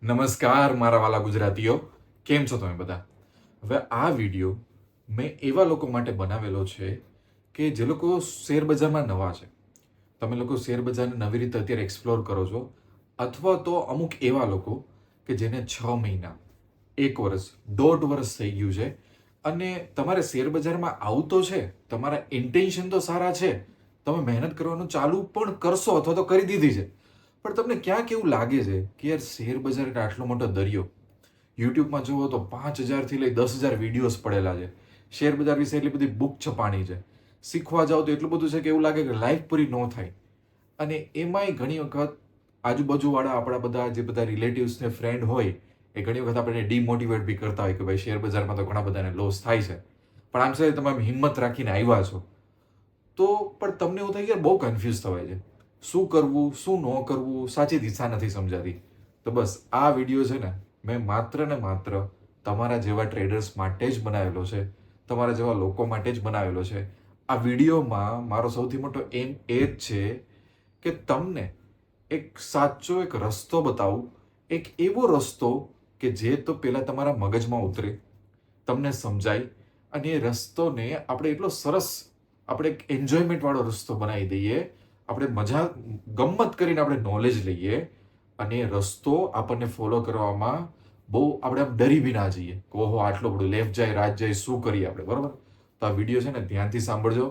નમસ્કાર મારા વાલા ગુજરાતીઓ, કેમ છો તમે બધા? હવે આ વિડીયો મેં એવા લોકો માટે બનાવેલો છે કે જે લોકો શેર બજારમાં નવા છે. તમે લોકો શેર બજારને નવી રીતે અત્યારે એક્સપ્લોર કરો છો, અથવા તો અમુક એવા લોકો કે જેને 6 મહિના, 1 વર્ષ, 1.5 વર્ષ થઈ ગયું છે અને તમારે શેર બજારમાં આવું તો છે, તમારા ઇન્ટેન્શન તો સારા છે, તમે મહેનત કરવાનું ચાલુ પણ કરશો અથવા તો કરી દીધી છે, પણ તમને ક્યાંક એવું લાગે છે કે યાર શેર બજાર એટલે આટલો મોટો દરિયો. યુટ્યુબમાં જુઓ તો 5,000થી લઈ 10,000 વિડીયોઝ પડેલા છે. શેર બજાર વિશે એટલી બધી બુક છપાણી છે. શીખવા જાઓ તો એટલું બધું છે કે એવું લાગે કે લાઈફ પૂરી ન થાય. અને એમાંય ઘણી વખત આજુબાજુવાળા આપણા બધા જે બધા રિલેટિવ્સ ને ફ્રેન્ડ હોય એ ઘણી વખત આપણને ડિમોટિવેટ બી કરતા હોય કે ભાઈ શેર બજારમાં તો ઘણા બધાને લોસ થાય છે, પણ આમ છે તમે હિંમત રાખીને આવ્યા છો તો પણ તમને એવું થાય કે બહુ કન્ફ્યુઝ થવાય છે. શું કરવું, શું ન કરવું, સાચી દિશા નથી સમજાતી. તો બસ આ વિડીયો છે ને મેં માત્ર ને માત્ર તમારા જેવા ટ્રેડર્સ માટે જ બનાવેલો છે, તમારા જેવા લોકો માટે જ બનાવેલો છે. આ વિડીયોમાં મારો સૌથી મોટો એમ એ જ છે કે તમને એક સાચો એક રસ્તો બતાવું, એક એવો રસ્તો કે જે તો પહેલાં તમારા મગજમાં ઉતરે, તમને સમજાય અને એ રસ્તોને આપણે એટલો સરસ આપણે એક એન્જોયમેન્ટવાળો રસ્તો બનાવી દઈએ, આપણે મજા ગમ્મત કરીને આપણે નોલેજ લઈએ અને એ રસ્તો આપણને ફોલો કરવામાં બહુ આપણે આમ ડરી બી ના જઈએ કે ઓહો આટલો બધું લેફ્ટ જાય રાઈટ જાય શું કરીએ આપણે, બરાબર? તો આ વિડીયો છે ને ધ્યાનથી સાંભળજો.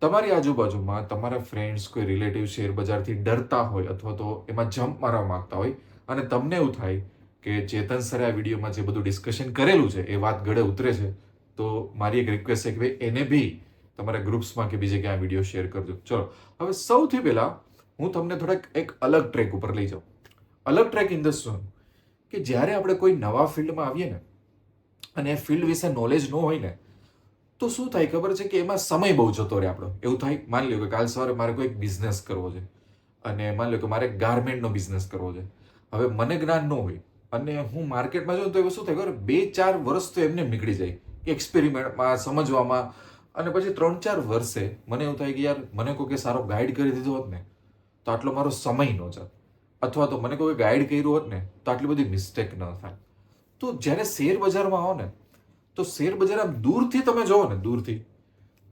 તમારી આજુબાજુમાં તમારા ફ્રેન્ડ્સ કોઈ રિલેટિવ શેર બજારથી ડરતા હોય અથવા તો એમાં જમ્પ મારવા માંગતા હોય અને તમને એવું થાય કે ચેતન સરે આ વિડીયોમાં જે બધું ડિસ્કશન કરેલું છે એ વાત ગળે ઉતરે છે, તો મારી એક રિક્વેસ્ટ છે કે ભાઈ એને બી તમારા ગ્રુપ્સમાં કે બીજે ક્યાં વિડીયો શેર કરજો. ચલો હવે સૌથી પહેલા હું તમને થોડાક એક અલગ ટ્રેક ઉપર લઈ જાઉં. અલગ ટ્રેક ઇન ધ શું કે જ્યારે આપણે કોઈ નવા ફિલ્ડમાં આવીએ ને અને એ ફિલ્ડ વિશે નોલેજ ન હોય ને તો શું થાય ખબર છે કે એમાં સમય બહુ જતો રહે આપણો. એવું થાય, માની લો કે કાલ સવારે મારે કોઈ બિઝનેસ કરવો છે અને માની લો કે મારે ગાર્મેન્ટનો બિઝનેસ કરવો છે. હવે મને જ્ઞાન ન હોય અને હું માર્કેટમાં જાઉં તો એવું શું થાય ખબર, 2-4 વર્ષ તો એમને નીકળી જાય એક્સપેરિમેન્ટમાં સમજવામાં, અને પછી 3-4 વર્ષે મને એવું થાય કે યાર મને કોઈ સારો ગાઈડ કરી દીધો હોત ને તો આટલો મારો સમય ન જાત, અથવા તો મને કોઈ ગાઈડ કર્યું હોત ને તો આટલી બધી મિસ્ટેક ન થાય. તો જ્યારે શેર બજારમાં આવો ને તો શેર બજાર આમ દૂરથી તમે જોવો ને દૂરથી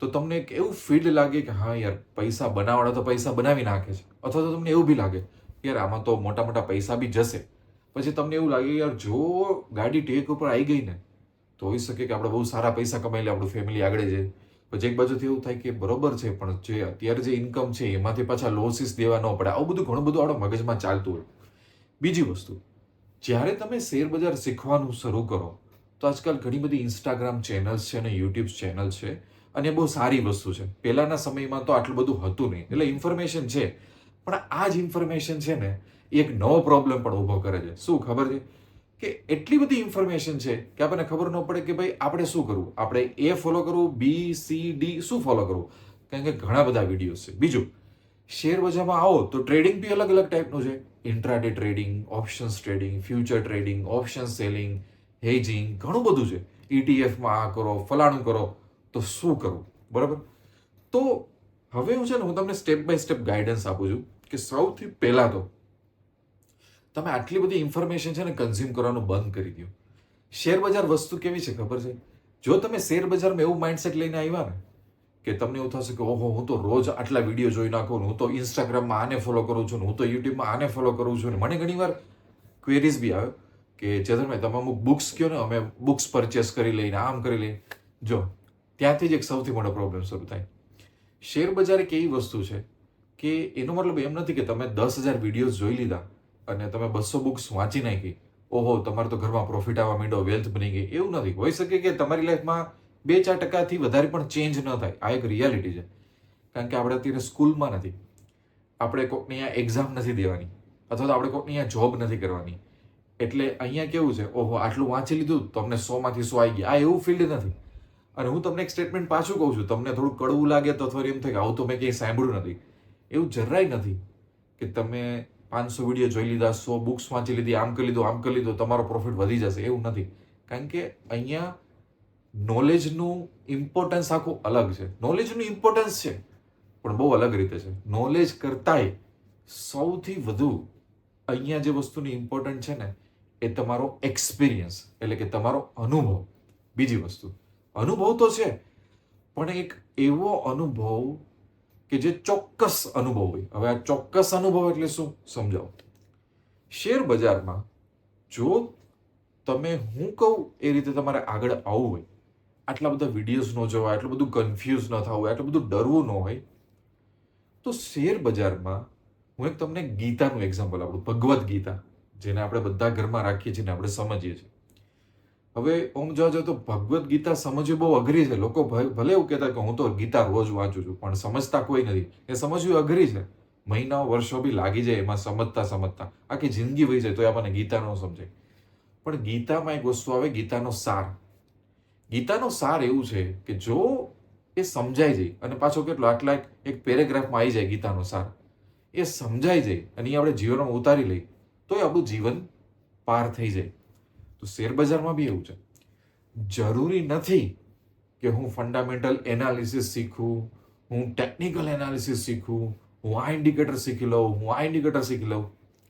તો તમને એક એવું ફીલ લાગે કે હા યાર પૈસા બનાવવાળા તો પૈસા બનાવી નાખે છે, અથવા તો તમને એવું બી લાગે યાર આમાં તો મોટા મોટા પૈસા બી જશે. પછી તમને એવું લાગે યાર જો ગાડી ટેક ઉપર આવી ગઈ ને તો હોઈ શકે કે આપણે બહુ સારા પૈસા કમાઈ લે, આપણું ફેમિલી આગળ જાય. પછી એક બાજુથી એવું થાય કે બરોબર છે પણ જે અત્યારે જે ઇન્કમ છે એમાંથી પાછા લોસીસ દેવા ન પડે. આવું બધું ઘણું બધું આપણા મગજમાં ચાલતું હોય. બીજી વસ્તુ, જ્યારે તમે શેર બજાર શીખવાનું શરૂ કરો તો આજકાલ ઘણી બધી ઇન્સ્ટાગ્રામ ચેનલ્સ છે અને યુટ્યુબ ચેનલ છે અને એ બહુ સારી વસ્તુ છે. પહેલાના સમયમાં તો આટલું બધું હતું નહીં, એટલે ઇન્ફોર્મેશન છે, પણ આ જ ઇન્ફોર્મેશન છે ને એ એક નવો પ્રોબ્લેમ પણ ઊભો કરે છે. શું ખબર છે કે એટલી બધી ઇન્ફોર્મેશન છે કે આપણને ખબર ન પડે કે ભાઈ આપણે શું કરવું, આપણે એ ફોલો કરવું, બી સી ડી શું ફોલો કરવું, કારણ કે ઘણા બધા વિડીયોઝ છે. બીજું, શેર બજારમાં આવો તો ટ્રેડિંગ બી અલગ અલગ ટાઈપનું છે. Intraday trading, options trading, future trading, option selling, hedging, ઘણું બધું છે. ઇટીએફમાં આ કરો, ફલાણું કરો, તો શું કરવું, બરાબર? તો હવે હું છે ને હું તમને સ્ટેપ બાય સ્ટેપ ગાઈડન્સ આપું છું કે સૌથી પહેલા તો તમે આટલી બધી ઇન્ફોર્મેશન છે ને કન્ઝ્યુમ કરવાનું બંધ કરી દો. શેર બજાર વસ્તુ કેવી છે ખબર છે, જો તમે શેર બજારમાં એવું માઇન્ડસેટ લઈને આવ્યા ને કે તમને એવું થશે કે ઓહો હું તો રોજ આટલા વિડીયો જોઈ નાખું, હું તો ઇન્સ્ટાગ્રામમાં આને ફોલો કરું છું, હું તો યુટ્યુબમાં આને ફોલો કરું છું. મને ઘણીવાર ક્વેરીઝ બી આવે કે ચેતનભાઈ તમે અમુક બુક્સ કહો ને અમે બુક્સ પરચેસ કરી લઈને આમ કરી લઈએ. જો ત્યાંથી જ એક સૌથી મોટો પ્રોબ્લેમ શરૂ થાય. શેર બજાર એક એવી વસ્તુ છે કે એનો મતલબ એમ નથી કે તમે 10,000 વિડીયોઝ જોઈ લીધા અને તમે 200 બુક્સ વાંચી નાખી, ઓહો તમારે તો ઘરમાં પ્રોફિટ આવવા માંડ્યો, વેલ્થ બની ગઈ. એવું નથી. હોઈ શકે કે તમારી લાઈફમાં 2-4% વધારે પણ ચેન્જ ન થાય. આ એક રિયાલિટી છે. કારણ કે આપણે અત્યારે સ્કૂલમાં નથી, આપણે કોઈકની અહીંયા એક્ઝામ નથી દેવાની, અથવા તો આપણે કોઈકની અહીંયા જોબ નથી કરવાની. એટલે અહીંયા કેવું છે, ઓહો આટલું વાંચી લીધું તો તમને 100માંથી 100 આવી ગયા. આ એવું ફિલ્ડ નથી. અને હું તમને એક સ્ટેટમેન્ટ પાછું કહું છું, તમને થોડું કડવું લાગે તો અથવા એમ થાય કે આવું તો મેં ક્યાંય સાંભળ્યું નથી. એવું જરાય નથી કે તમે 500 વિડીયો જોઈ લીધા, 100 બુક્સ વાંચી લીધી, આમ કરી લીધું, આમ કરી લીધું, તમારો પ્રોફિટ વધી જશે. એવું નથી. કારણ કે અહીંયા નોલેજનું ઇમ્પોર્ટન્સ આખું અલગ છે. નોલેજનું ઇમ્પોર્ટન્સ છે પણ બહુ અલગ રીતે છે. નોલેજ કરતાંય સૌથી વધુ અહીંયા જે વસ્તુની ઇમ્પોર્ટન્ટ છે ને એ તમારો એક્સપિરિયન્સ, એટલે કે તમારો અનુભવ. બીજી વસ્તુ, અનુભવ તો છે, પણ એક એવો અનુભવ કે જે ચોક્કસ અનુભવ હોય. હવે આ ચોક્કસ અનુભવ એટલે શું સમજાવો. શેર બજારમાં જો તમે હું કહું એ રીતે તમારે આગળ આવવું હોય, આટલા બધા વિડીયોઝ ન જોવા, એટલું બધું કન્ફ્યુઝ ન થવું હોય, આટલું બધું ડરવું ન હોય, તો શેર બજારમાં હું એક તમને ગીતાનું એક્ઝામ્પલ આપું. ભગવદ્ ગીતા, જેને આપણે બધા ઘરમાં રાખીએ છીએ ને આપણે સમજીએ છીએ. હવે ઓમ જોવા જાવ તો ભગવદ્ ગીતા સમજવી બહુ અઘરી છે. લોકો ભલે એવું કહેતા કે હું તો ગીતા રોજ વાંચું છું, પણ સમજતા કોઈ નથી. એ સમજવી અઘરી છે. મહિનાઓ વર્ષો બી લાગી જાય એમાં સમજતા આખી જિંદગી વહી જાય તો આપણને ગીતા ન સમજાય. પણ ગીતામાં એક વસ્તુ આવે, ગીતાનો સાર. ગીતાનો સાર એવું છે કે જો એ સમજાઈ જાય, અને પાછો કેટલો આટલા એક પેરેગ્રાફમાં આવી જાય ગીતાનો સાર, એ સમજાઈ જાય અને એ આપણે જીવનમાં ઉતારી લઈ તો એ આપણું જીવન પાર થઈ જાય. તો શેર બજારમાં બી એવું છે. જરૂરી નથી કે હું ફંડામેન્ટલ એનાલિસિસ શીખું, હું ટેકનિકલ એનાલિસિસ શીખું, હું આ ઇન્ડિકેટર શીખી લઉં, હું આ ઇન્ડિકેટર શીખી લઉં.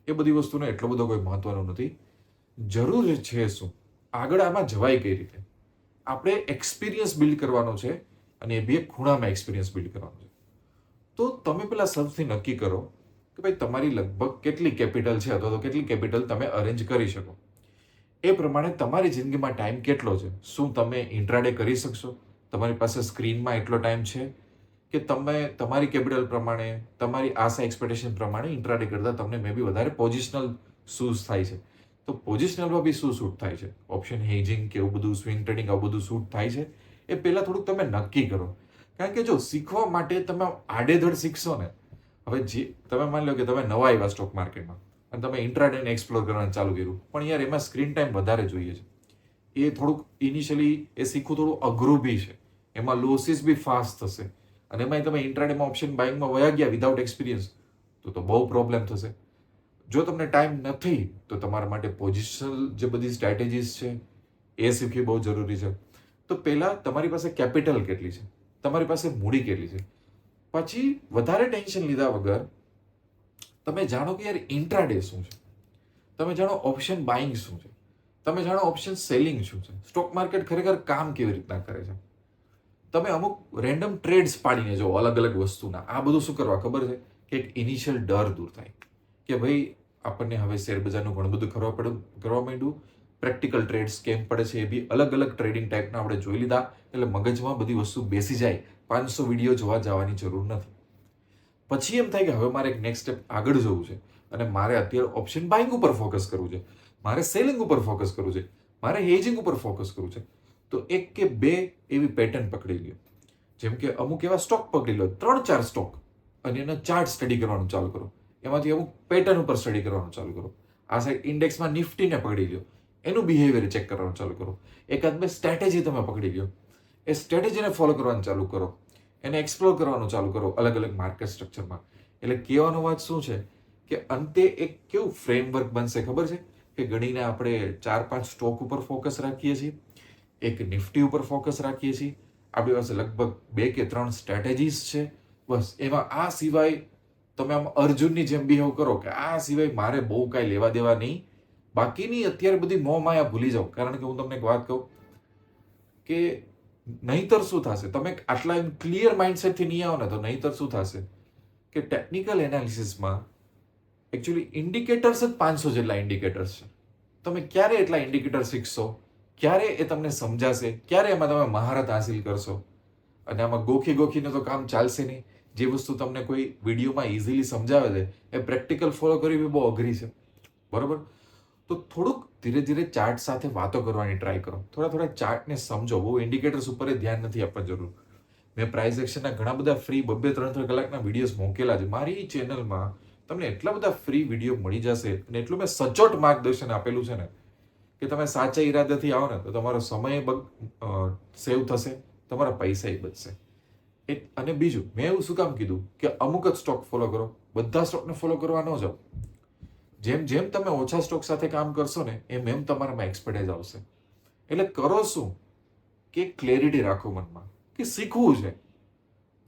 એ બધી વસ્તુનો એટલો બધો કોઈ મહત્વનો નથી. જરૂર છે શું, આગળ આમાં જવાય કઈ રીતે. આપણે એક્સપિરિયન્સ બિલ્ડ કરવાનો છે, અને એ બી એક ખૂણામાં એક્સપિરિયન્સ બિલ્ડ કરવાનો છે. તો તમે પેલા સૌથી નક્કી કરો કે ભાઈ તમારી લગભગ કેટલી કેપિટલ છે, અથવા તો કેટલી કેપિટલ તમે અરેન્જ કરી શકો. એ પ્રમાણે તમારી જિંદગીમાં ટાઈમ કેટલો છે. શું તમે ઇન્ટ્રાડે કરી શકશો? તમારી પાસે સ્ક્રીનમાં એટલો ટાઈમ છે કે તમે તમારી કેપિટલ પ્રમાણે, તમારી આશા એક્સપેક્ટેશન પ્રમાણે ઇન્ટ્રાડે કરતા તમને મે બી વધારે પોઝિશનલ શૂઝ થાય છે. તો પોઝિશનલમાં બી શું શૂટ થાય છે, ઓપ્શન હેજિંગ કે એવું બધું, સ્વિંગ ટ્રેડિંગ આવું બધું શૂટ થાય છે, એ પહેલા થોડુંક તમે નક્કી કરો. કારણ કે જો શીખવા માટે તમે આડેધડ શીખશો ને, હવે જે તમે માની લો કે તમે નવા આવ્યા સ્ટોક માર્કેટમાં અને તમે ઇન્ટ્રાડેને એક્સપ્લોર કરવાનું ચાલુ કર્યું, પણ યાર એમાં સ્ક્રીન ટાઈમ વધારે જોઈએ છે. એ થોડુંક ઇનિશિયલી એ શીખવું થોડું અઘરું બી છે. એમાં લોસીસ બી ફાસ્ટ થશે, અને એમાં તમે ઇન્ટ્રાડેમાં ઓપ્શન બાઇંગમાં વયા ગયા વિધાઉટ એક્સપિરિયન્સ તો બહુ પ્રોબ્લેમ થશે. જો તમને ટાઈમ નથી તો તમારા માટે પોઝિશનલ જે બધી સ્ટ્રેટેજીસ છે એ શીખવી બહુ જરૂરી છે. તો પહેલા તમારી પાસે કેપિટલ કેટલી છે, તમારી પાસે મૂડી કેટલી છે. પછી વધારે ટેન્શન લીધા વગર તમે જાણો કે યાર ઇન્ટ્રાડે શું છે, તમે જાણો ઓપ્શન બાઇંગ શું છે, તમે જાણો ઓપ્શન સેલિંગ શું છે, સ્ટોક માર્કેટ ખરેખર કામ કેવી રીતના કરે છે. તમે અમુક રેન્ડમ ટ્રેડ્સ પાડીને જો અલગ અલગ વસ્તુના, આ બધું શું કરવા ખબર છે કે એક ઇનિશિયલ ડર દૂર થાય કે ભાઈ આપણને હવે શેરબજારનું ઘણું બધું કરવા માંડ્યું. પ્રેક્ટિકલ ટ્રેડ્સ કેમ પડે છે એ બી અલગ અલગ ટ્રેડિંગ ટાઈપના આપણે જોઈ લીધા, એટલે મગજમાં બધી વસ્તુ બેસી જાય. 500 વિડીયો જોવા જવાની જરૂર નથી. પછી એમ થાય કે હવે મારે એક નેક્સ્ટ સ્ટેપ આગળ જવું છે, અને મારે અત્યારે ઓપ્શન બાઇંગ ઉપર ફોકસ કરવું છે, મારે સેલિંગ ઉપર ફોકસ કરવું છે, મારે હેજિંગ ઉપર ફોકસ કરવું છે. તો એક કે બે એવી પેટર્ન પકડી લ્યો. જેમ કે અમુક એવા સ્ટોક પકડી લો, 3-4 સ્ટોક, અને એનો ચાર્ટ સ્ટડી કરવાનું ચાલુ કરો. એમાંથી અમુક પેટર્ન ઉપર સ્ટડી કરવાનું ચાલુ કરો. આ સાઈડ ઇન્ડેક્સમાં નિફ્ટીને પકડી લ્યો, એનું બિહેવિયર ચેક કરવાનું ચાલુ કરો. એકાદ બે સ્ટ્રેટેજી તમે પકડી લ્યો, એ સ્ટ્રેટેજીને ફોલો કરવાનું ચાલુ કરો, એને એક્સપ્લોર કરવાનું ચાલુ કરો અલગ અલગ માર્કેટ સ્ટ્રક્ચરમાં. એટલે કહેવાનો વાત શું છે કે અંતે એક કેવું ફ્રેમવર્ક બનશે ખબર છે કે ગણીને આપણે 4-5 સ્ટોક ઉપર ફોકસ રાખીએ છીએ, એક નિફ્ટી ઉપર ફોકસ રાખીએ છીએ, આપણી પાસે લગભગ 2 કે 3 સ્ટ્રેટેજીસ છે. બસ એમાં આ સિવાય તમે આમ અર્જુનની જેમ બિહેવ કરો કે આ સિવાય મારે બહુ કાંઈ લેવા દેવા નહીં. બાકીની અત્યારે બધી મોહ માયા ભૂલી જાઓ. કારણ કે હું તમને એક વાત કહું કે નહીતર શું થશે, તમે આટલા એમ ક્લિયર માઇન્ડસેટથી નહીં આવો ને તો નહીતર શું થશે કે ટેકનિકલ એનાલિસિસમાં એકચ્યુઅલી ઇન્ડિકેટર્સ જ 500 જેટલા ઇન્ડિકેટર્સ છે. તમે ક્યારે એટલા ઇન્ડિકેટર શીખશો, ક્યારે એ તમને સમજાશે, ક્યારે એમાં તમે મહારત હાસિલ કરશો. અને આમાં ગોખીને તો કામ ચાલશે નહીં. જે વસ્તુ તમને કોઈ વિડીયોમાં ઇઝીલી સમજાવે છે એ પ્રેક્ટિકલ ફોલો કરવી બહુ અઘરી છે. બરોબર? તો થોડુંક ધીરે ધીરે ચાર્ટ સાથે વાતો કરવાની ટ્રાય કરો. થોડા ચાર્ટને સમજો. બહુ ઇન્ડિકેટર્સ ઉપર ધ્યાન નથી આપવા જરૂર. મેં પ્રાઇસ એક્શનના ઘણા બધા ફ્રી 2-3 કલાકના વિડીયોઝ મૂકેલા છે મારી ચેનલમાં. તમને એટલા બધા ફ્રી વિડીયો મળી જશે, અને એટલું મેં સચોટ માર્ગદર્શન આપેલું છે ને કે તમે સાચા ઈરાદાથી આવો ને તો તમારો સમય સેવ થશે, તમારા પૈસા બચશે. અને બીજું, મેં એવું શું કામ કીધું કે અમુક જ સ્ટોક ફોલો કરો, બધા સ્ટોકને ફોલો કરવા ન જાઓ. જેમ જેમ તમે ઓછા સ્ટોક સાથે કામ કરશો ને એમ તમારામાં એક્સપર્ટાઇઝ આવશે. એટલે કરો શું કે ક્લેરિટી રાખો મનમાં કે શીખવું છે,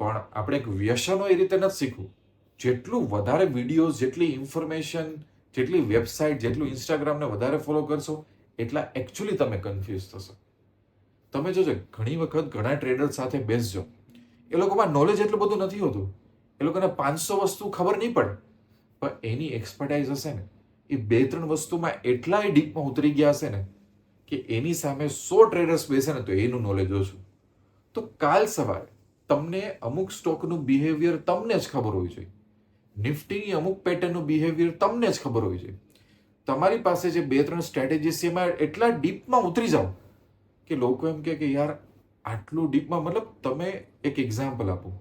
પણ આપણે એક વ્યસન હોય એ રીતે નથી શીખવું. જેટલું વધારે વિડીયોઝ, જેટલી ઇન્ફોર્મેશન, જેટલી વેબસાઇટ, જેટલું ઇન્સ્ટાગ્રામને વધારે ફોલો કરશો એટલા એકચ્યુઅલી તમે કન્ફ્યુઝ થશો. તમે જોજો ઘણી વખત ઘણા ટ્રેડર સાથે બેસજો, એ લોકોમાં નોલેજ એટલું બધું નથી હોતું, એ લોકોને 500 વસ્તુ ખબર નહીં પડે, પણ એની એક્સપર્ટાઇઝ હશે ને એ 2-3 વસ્તુમાં એટલા ડીપમાં ઉતરી ગયા હશે ને કે એની સામે 100 ટ્રેડર્સ બેસે ને તો એનું નોલેજ ઓછું. તો કાલ સવારે તમને અમુક સ્ટોકનું બિહેવિયર તમને જ ખબર હોવી જોઈએ, નિફ્ટીની અમુક પેટર્નનું બિહેવિયર તમને જ ખબર હોવી જોઈએ. તમારી પાસે જે 2-3 સ્ટ્રેટેજીસ છે એમાં એટલા ડીપમાં ઉતરી જાઓ કે લોકો એમ કે યાર આટલું ડીપમાં, મતલબ તમે એક એક્ઝામ્પલ આપો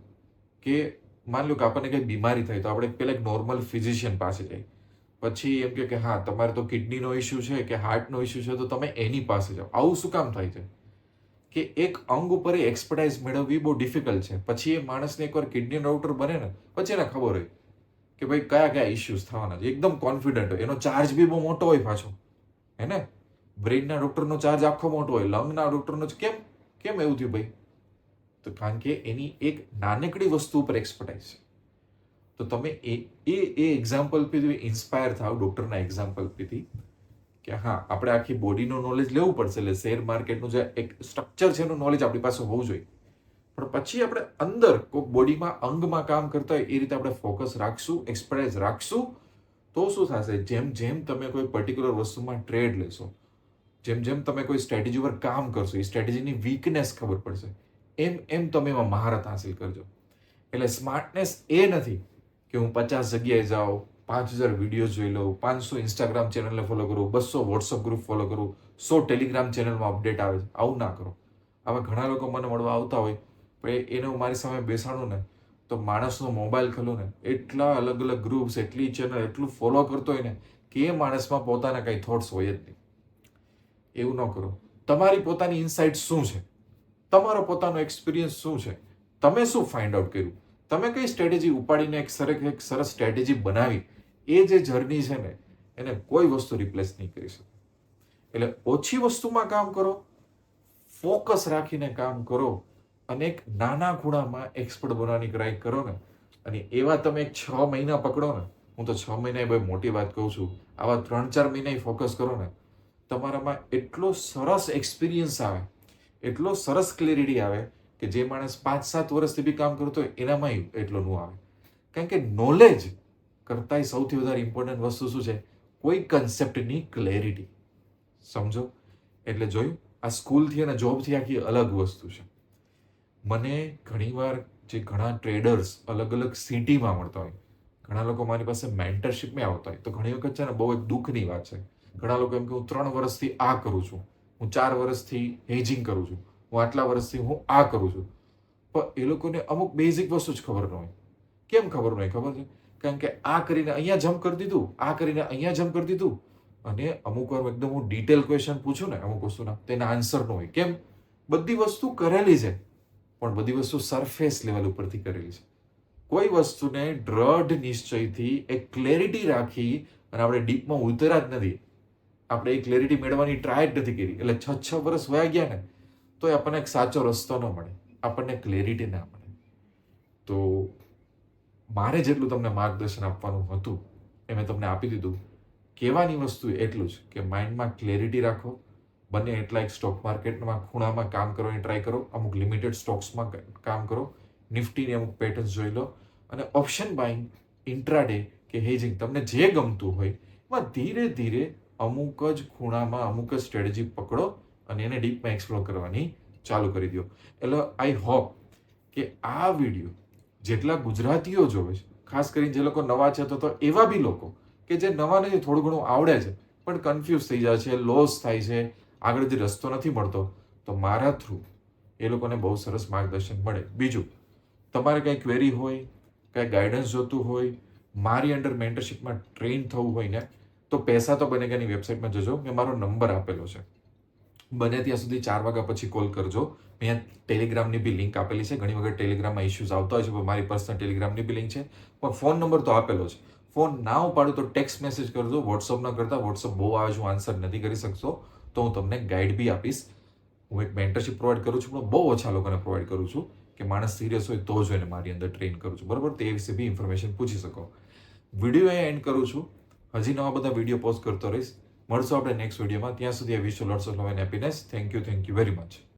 કે માની લો કે આપણને કંઈ બીમારી થાય તો આપણે પેલા એક નોર્મલ ફિઝિશિયન પાસે જઈએ, પછી એમ કે હા તમારે તો કિડનીનો ઇસ્યુ છે કે હાર્ટનો ઇસ્યુ છે તો તમે એની પાસે જાઓ. આવું શું કામ થાય છે કે એક અંગ ઉપર એક્સપર્ટાઇઝ મેળવવી બહુ ડિફિકલ્ટ છે. પછી એ માણસને એકવાર કિડની ડોક્ટર બને ને પછી એને ખબર હોય કે ભાઈ કયા કયા ઇસ્યુઝ થવાના છે, એકદમ કોન્ફિડન્ટ હોય, એનો ચાર્જ બી બહુ મોટો હોય પાછો, હે ને. બ્રેઇનના ડોક્ટરનો ચાર્જ આખો મોટો હોય, લંગના ડોક્ટરનો કેમ કેમ એવું થયું ભાઈ? તો કારણ કે એની એક નાનકડી વસ્તુ ઉપર એક્સપર્ટાઇઝ છે. તો તમે એ એક્ઝામ્પલ પરથી ઇન્સ્પાયર થાવ, ડોક્ટરના એક્ઝામ્પલ પરથી કે હા આપણે આખી બોડીનું નોલેજ લેવું પડશે, એટલે શેર માર્કેટનું જે એક સ્ટ્રક્ચર છે એનું નોલેજ આપણી પાસે હોવું જોઈએ. પણ પછી આપણે અંદર કોઈક બોડીમાં અંગમાં કામ કરતા હોય એ રીતે આપણે ફોકસ રાખશું, એક્સપર્ટાઇઝ રાખશું, તો શું થશે? જેમ જેમ તમે કોઈ પર્ટિક્યુલર વસ્તુમાં ટ્રેડ લેશો, જેમ જેમ તમે કોઈ સ્ટ્રેટેજી પર કામ કરશો, એ સ્ટ્રેટેજીની વીકનેસ ખબર પડશે, એમ એમ તમે એમાં મહારત હાંસિલ કરજો. એટલે સ્માર્ટનેસ એ નથી કે હું 50 જગ્યાએ જાઉં, 5000 વિડીયો જોઈ લઉં, 500 ઇન્સ્ટાગ્રામ ચેનલને ફોલો કરું, 200 વોટ્સઅપ ગ્રુપ ફોલો કરું, 100 ટેલિગ્રામ ચેનલમાં અપડેટ આવે છે. આવું ના કરો. આવા ઘણા લોકો મને મળવા આવતા હોય, પણ એને હું મારી સામે બેસાડું ને તો માણસનો મોબાઈલ ખોલું ને એટલા અલગ અલગ ગ્રુપ્સ, એટલી ચેનલ, એટલું ફોલો કરતો હોય ને કે એ માણસમાં પોતાના કંઈ થોટ્સ હોય જ નહીં. એવું ન કરો. તમારી પોતાની ઇનસાઇટ શું છે, તમારો પોતાનો એક્સપિરિયન્સ શું છે, તમે શું ફાઇન્ડ આઉટ કર્યું, તમે કઈ સ્ટ્રેટેજી ઉપાડીને એક સરસ સ્ટ્રેટેજી બનાવી, એ જે જર્ની છે ને એને કોઈ વસ્તુ રિપ્લેસ નહીં કરી શકે. એટલે ઓછી વસ્તુમાં કામ કરો, ફોકસ રાખીને કામ કરો અને એક નાના ખૂણામાં એક્સપર્ટ બનવાની ટ્રાય કરો ને, અને એવા તમે એક 6 મહિના પકડો ને, હું તો 6 મહિના બહુ મોટી વાત કહું છું, આવા 3-4 મહિના ફોકસ કરો ને, તમારામાં એટલો સરસ એક્સપિરિયન્સ આવે, એટલો સરસ ક્લેરિટી આવે કે જે માણસ 5-7 વર્ષથી બી કામ કરતો હોય એનામાં એટલો ન આવે. કારણ કે નોલેજ કરતાંય સૌથી વધારે ઇમ્પોર્ટન્ટ વસ્તુ શું છે? કોઈ કન્સેપ્ટની ક્લેરિટી. સમજો? એટલે જોયું, આ સ્કૂલથી અને જોબથી આખી અલગ વસ્તુ છે. મને ઘણીવાર જે ઘણા ટ્રેડર્સ અલગ અલગ સિટીમાં મળતા હોય, ઘણા લોકો મારી પાસે મેન્ટરશિપમાં આવતા હોય, તો ઘણી વખત છે ને બહુ એક દુઃખની વાત છે. ઘણા લોકો એમ કે હું 3 વર્ષથી આ કરું છું, હું 4 વર્ષથી હેજિંગ કરું છું, હું આટલા વર્ષથી હું આ કરું છું, પણ એ લોકોને અમુક બેઝિક વસ્તુ જ ખબર ન હોય. કેમ ખબર ન હોય ખબર છે? કારણ કે આ કરીને અહીંયા જમ્પ કરી દીધું, આ કરીને અહીંયા જમ્પ કરી દીધું, અને અમુક વાર એકદમ હું ડિટેલ ક્વેશ્ચન પૂછું ને અમુક વસ્તુના, તેના આન્સર ન હોય. કેમ? બધી વસ્તુ કરેલી છે, પણ બધી વસ્તુ સરફેસ લેવલ ઉપરથી કરેલી છે. કોઈ વસ્તુને દ્રઢ નિશ્ચયથી એક ક્લેરિટી રાખી અને આપણે ડીપમાં ઉતર્યા જ નથી, આપણે એ ક્લેરિટી મેળવવાની ટ્રાય જ નથી કરી, એટલે 6 વર્ષ વયા ગયા ને તો આપણને એક સાચો રસ્તો ન મળે, આપણને ક્લેરિટી ના મળે. તો મારે જેટલું તમને માર્ગદર્શન આપવાનું હતું એ મેં તમને આપી દીધું. કહેવાની વસ્તુ એટલું જ કે માઇન્ડમાં ક્લેરિટી રાખો, બને એટલા એક સ્ટોક માર્કેટમાં ખૂણામાં કામ કરવાની ટ્રાય કરો, અમુક લિમિટેડ સ્ટોક્સમાં કામ કરો, નિફ્ટીની અમુક પેટર્ન્સ જોઈ લો, અને ઓપ્શન બાઇંગ, ઇન્ટ્રાડે કે હેજિંગ તમને જે ગમતું હોય એમાં ધીરે ધીરે અમુક જ ખૂણામાં અમુક જ સ્ટ્રેટેજી પકડો અને એને ડીપમાં એક્સપ્લોર કરવાની ચાલુ કરી દો. એટલે આઈ હોપ કે આ વિડીયો જેટલા ગુજરાતીઓ જોવે છે, ખાસ કરીને જે લોકો નવા છે, તો એવા બી લોકો કે જે નવા નથી, થોડું ઘણું આવડે છે પણ કન્ફ્યુઝ થઈ જાય છે, લોસ થાય છે, આગળ જે રસ્તો નથી મળતો, તો મારા થ્રુ એ લોકોને બહુ સરસ માર્ગદર્શન મળે. બીજું, તમારે કંઈ ક્વેરી હોય, કંઈ ગાઈડન્સ જોતું હોય, મારી અંડર મેન્ટરશિપમાં ટ્રેન થવું હોય ને, તો પૈસા તો બનેગાની વેબસાઇટમાં જજો, મેં મારો નંબર આપેલો છે, બને ત્યાં સુધી 4 વાગ્યા પછી કોલ કરજો. અહીંયા ટેલિગ્રામની બી લિંક આપેલી છે. ઘણી વખત ટેલિગ્રામમાં ઇશ્યુઝ આવતા હોય છે, પણ મારી પર્સનલ ટેલિગ્રામની બી લિંક છે, પણ ફોન નંબર તો આપેલો છે. ફોન ના ઉપાડું તો ટેક્સ્ટ મેસેજ કરજો, વોટ્સઅપ ન કરતા, વોટ્સઅપ બહુ આવે છે, હું આન્સર નથી કરી શકતો, તો હું તમને ગાઈડ બી આપીશ. હું એક મેન્ટરશિપ પ્રોવાઈડ કરું છું, પણ બહુ ઓછા લોકોને પ્રોવાઈડ કરું છું કે માણસ સિરિયસ હોય તો જ એને મારી અંદર ટ્રેન કરું છું, બરાબર? તે વિશે બી ઇન્ફોર્મેશન પૂછી શકો. વિડીયો એ એન્ડ કરું છું. હજી નવા બધા વિડીયો પોસ્ટ કરતો રહીશ. મળશું આપણે નેક્સ્ટ વિડીયોમાં. ત્યાં સુધી wish you lots of love and happiness. Thank you very much.